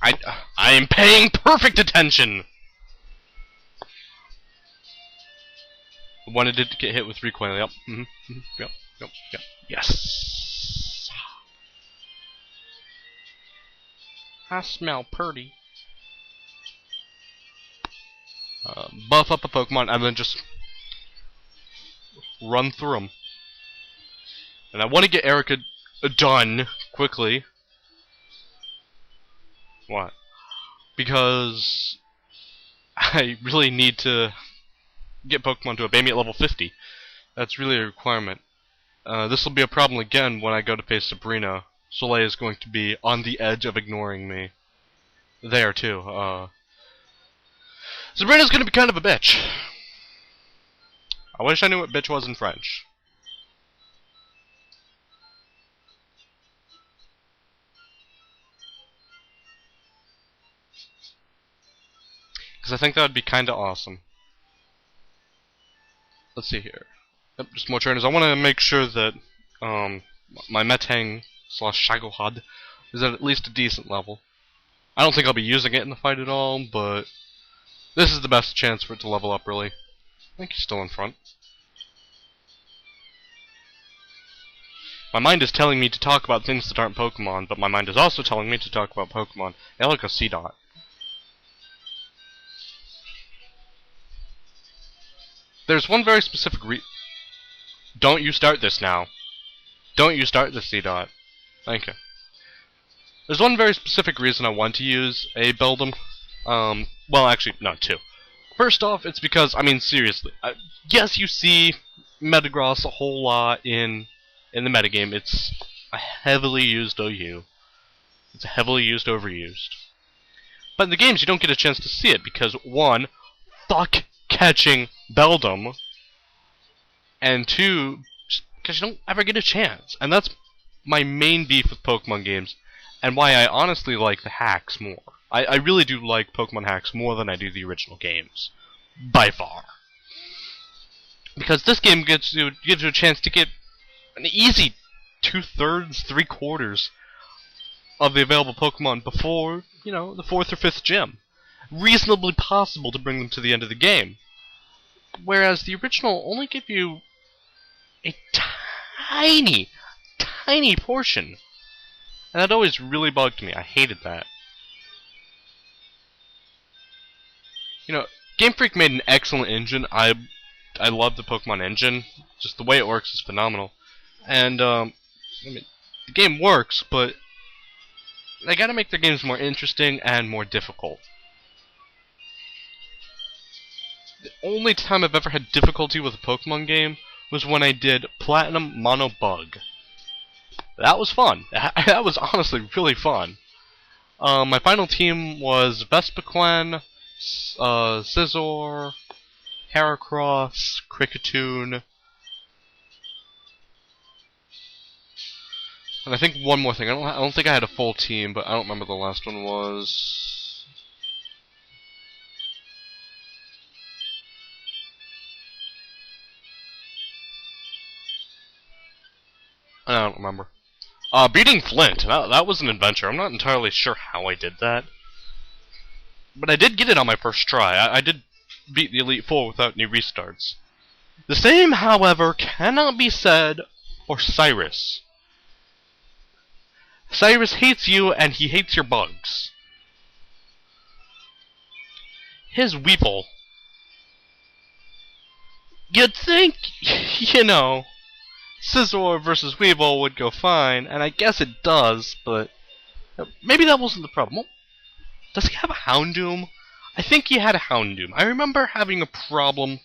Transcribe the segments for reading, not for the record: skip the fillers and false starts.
I am paying perfect attention! Wanted it to get hit with recoil, yep. Yep, yep, yep. Yes! I smell purty. Buff up a Pokemon and then just run through them. And I want to get Erika done quickly. What? Because I really need to get Pokemon to obey me at level 50. That's really a requirement. This will be a problem again when I go to face Sabrina. Soleil is going to be on the edge of ignoring me. There too. Sabrina's gonna be kind of a bitch. I wish I knew what bitch was in French. Because I think that would be kind of awesome. Let's see here. Yep, just more trainers. I want to make sure that my Metang / Shagohod is at least a decent level. I don't think I'll be using it in the fight at all, but this is the best chance for it to level up, really. I think he's still in front. My mind is telling me to talk about things that aren't Pokemon, but my mind is also telling me to talk about Pokemon. I like a C-Dot. There's one very specific Don't you start this now. Don't you start this, C-Dot. Thank you. There's one very specific reason I want to use a Beldum. Well, actually, no, two. First off, it's because, I mean, seriously. Yes, you see Metagross a whole lot in the metagame. It's a heavily used OU. It's heavily used, overused. But in the games, you don't get a chance to see it because, one, fuck catching Beldum, and two, because you don't ever get a chance. And that's my main beef with Pokemon games, and why I honestly like the hacks more. I really do like Pokemon hacks more than I do the original games. By far. Because this game gives you a chance to get an easy 2/3, 3/4 of the available Pokemon before, you know, the 4th or 5th gym. Reasonably possible to bring them to the end of the game. Whereas the original only give you a tiny, tiny portion. And that always really bugged me. I hated that. You know, Gamefreak made an excellent engine. I love the Pokemon engine. Just the way it works is phenomenal. And, I mean, the game works, but they gotta make their games more interesting and more difficult. The only time I've ever had difficulty with a Pokemon game was when I did Platinum Mono Bug. That was fun. That was honestly really fun. My final team was Vespiquen, Scizor, Heracross, Kricketune, and I think one more thing. I don't think I had a full team, but I don't remember the last one was. I don't remember. Beating Flint. That was an adventure. I'm not entirely sure how I did that. But I did get it on my first try. I did beat the Elite Four without any restarts. The same, however, cannot be said for Cyrus. Cyrus hates you, and he hates your bugs. His Weeple. You'd think, you know, Scizor versus Weevil would go fine, and I guess it does, but maybe that wasn't the problem. Does he have a Houndoom? I think he had a Houndoom. I remember having a problem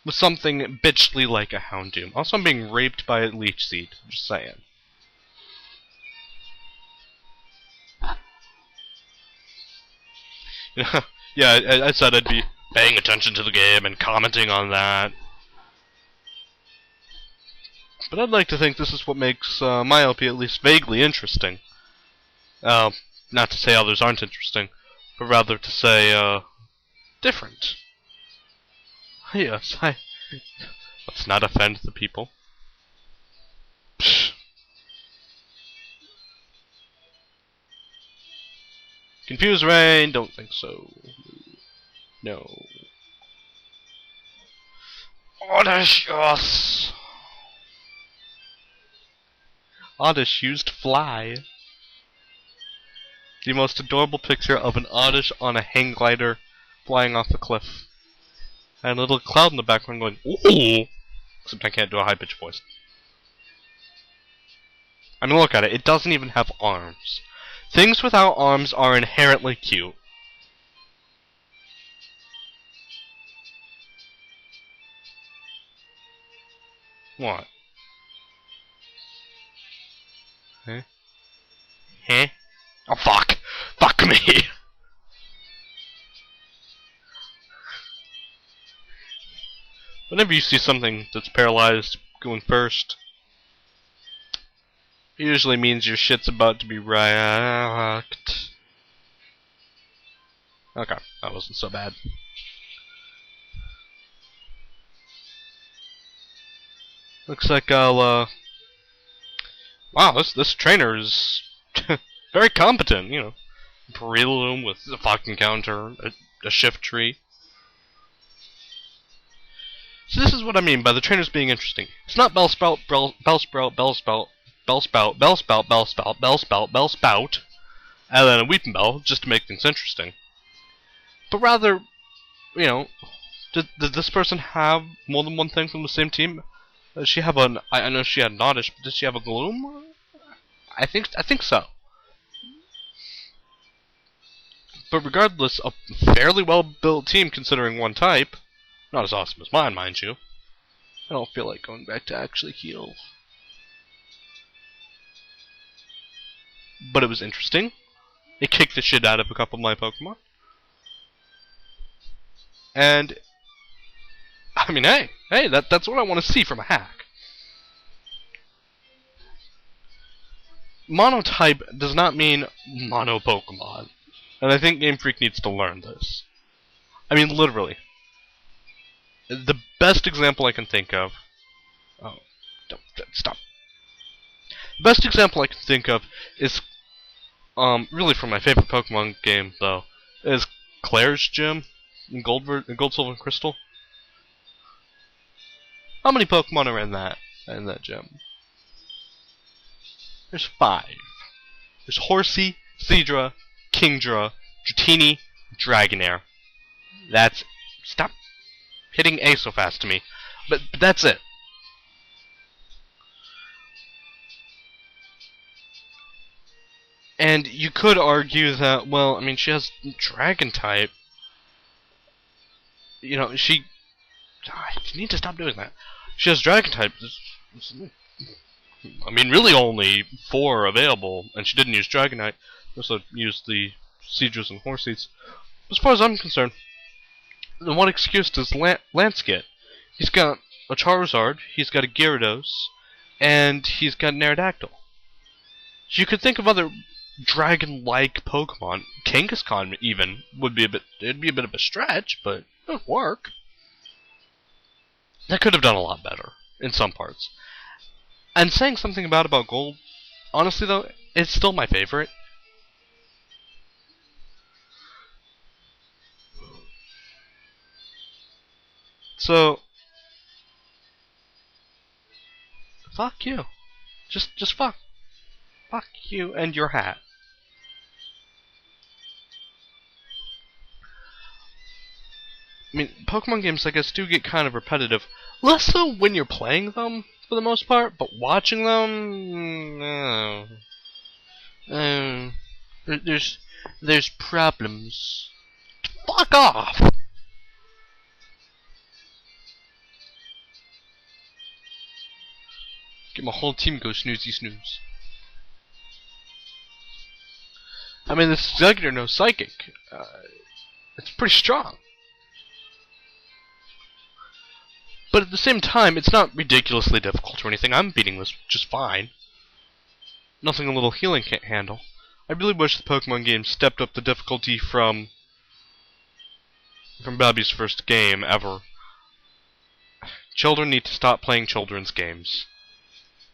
with something bitchly like a Houndoom. Also, I'm being raped by a Leech Seed. Just saying. Yeah, I said I'd be paying attention to the game and commenting on that. But I'd like to think this is what makes my LP at least vaguely interesting. Not to say others aren't interesting, but rather to say, different. Yes, let's not offend the people. Psh. Confuse Rain, don't think so. No. Odysseus! Oddish used fly. The most adorable picture of an Oddish on a hang glider flying off a cliff. And a little cloud in the background going, ooh! Except I can't do a high-pitched voice. I mean, look at it. It doesn't even have arms. Things without arms are inherently cute. What? Huh? Huh? Oh, fuck! Fuck me! Whenever you see something that's paralyzed going first, it usually means your shit's about to be wrecked. Okay, that wasn't so bad. Looks like I'll, wow, this trainer is very competent, you know. Prelude with a fucking counter, a shift tree. So this is what I mean by the trainers being interesting. It's not Bellsprout, Bellsprout, Bellsprout, Bellsprout, Bellsprout, Bellsprout, Bellsprout, Bellsprout, and then a Weepinbell, just to make things interesting. But rather, you know, did this person have more than one thing from the same team? Does she have an... I know she had an Oddish, but does she have a Gloom? I think so. But regardless, a fairly well-built team considering one type. Not as awesome as mine, mind you. I don't feel like going back to actually heal. But it was interesting. It kicked the shit out of a couple of my Pokemon. And... I mean, hey, that's what I want to see from a hack. Monotype does not mean mono Pokemon. And I think Gamefreak needs to learn this. I mean, literally. The best example I can think of... Oh, don't stop. The best example I can think of is... really from my favorite Pokemon game, though, is Claire's Gym in Gold, Silver, and Crystal. How many Pokemon are in that gym? There's 5. There's Horsey, Seadra, Kingdra, Dratini, Dragonair. That's... Stop hitting A so fast to me. But that's it. And you could argue that, well, I mean, she has Dragon type. You know, she... You need to stop doing that. She has Dragon type. I mean, really only 4 available, and she didn't use Dragonite. Also used the Seadras and Horseys. As far as I'm concerned, then what excuse does Lance get? He's got a Charizard, he's got a Gyarados, and he's got an Aerodactyl. So you could think of other dragon-like Pokemon. Kangaskhan even would be it'd be a bit of a stretch, but it would work. That could have done a lot better in some parts. And saying something about Gold, honestly though, it's still my favorite. So, fuck you. Just fuck you and your hat. I mean, Pokemon games, I guess, do get kind of repetitive. Less so when you're playing them, for the most part, but watching them... there's problems. Fuck off! Get my whole team go snoozy snooze. I mean, this Executor knows Psychic. It's pretty strong. But at the same time, it's not ridiculously difficult or anything. I'm beating this just fine. Nothing a little healing can't handle. I really wish the Pokemon game stepped up the difficulty from Bobby's first game ever. Children need to stop playing children's games.